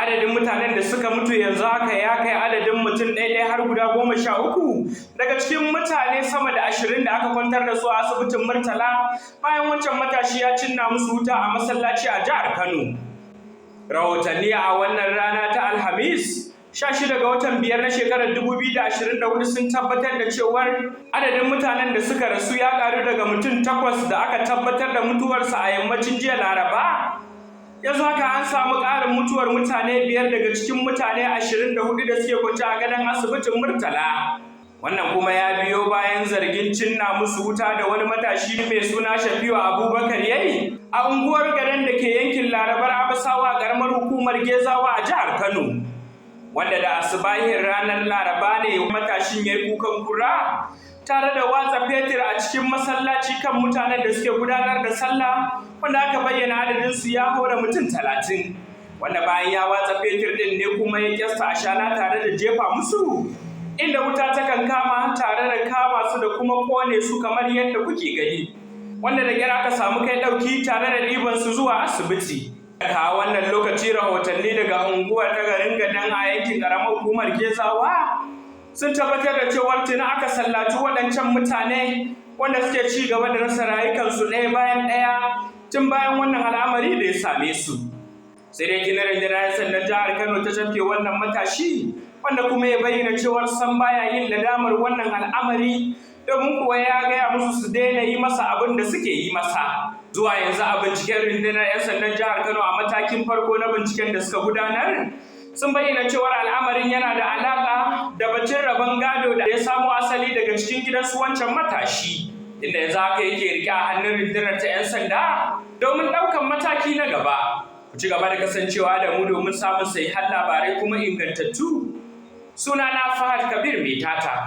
adadin mutanen da suka mutu yanzu haka ya kai adadin mutum ɗaya har guda 13 daga cikin mutane sama da 20 da aka kwantar da su a asibitin Murtala bayan wancan matashi ya cinna musu wuta a masallaci a jihar Kano. Rahotanni a wannan rana ta Alhamis 16 ga watan 5 na shekarar 2024 sun tabbatar da cewar adadin mutanen da suka rasu ya karu daga mutum 8 da aka tabbatar da mutuwarsa a yammacin jiya Laraba. Yanzu haka an samu ƙarin mutuwar mutane 5 daga cikin mutane 24 da suke kwance a gadon asibitin Murtala. Wannan kuma ya biyo bayan zargin cinna musu wuta da wani matashi mai suna Shafi'u Abubakar yayi a unguwar garin da ke yankin Larabar Abasawa a ƙaramar hukumar Gezawa a jihar Kano. Wanda da asubahin ranar Laraba ne matashin ya yi kukan kura tare da watsa fetur a cikin masallaci kan mutanen da suke gudanar da sallah, wanda aka bayyana adadinsu ya haura mutum 30, wanda bayan ya watsa fetur din ne kuma ya kyasta ashana tare da jefa musu, inda wuta ta kan kama tare da kama su da kuma kone su kamar yadda kuke gani, wanda da kyar aka samu kai ɗauki tare da ɗiban su zuwa asibiti. A wannan lokaci rahotanni daga unguwar ta garin Gadan a yankin ƙaramar hukumar Gezawa sun tabbatar da cewa tuni aka sallaci waɗancan mutane wanda suke ci gaba da rasa rayukansu ɗaya bayan ɗaya tun bayan wannan al'amari da ya same su. Sai dai kinar rundunar sandan jihar Kano ta cafke wannan matashi wanda kuma ya bayyana cewar san baya yin nadamar wannan al'amari domin kuwa ya gaya musu su daina yi masa abin da suke yi masa. Zuwa yanzu a binciken rundunar 'yan sandan jihar Kano a matakin farko na binciken da suka gudanar sun bayyana cewar al'amarin yana da alaƙa da bacin rabon gado da ya samo asali daga cikin gidansu wancan matashi, inda yanzu haka yake rike a hannun rundunar ta 'yan sanda domin ɗaukan mataki na gaba. Ku ci gaba da kasancewa da mu domin samun sahihan labarai kuma ingantattu. Sunana Fahad Kabir Mai Tata.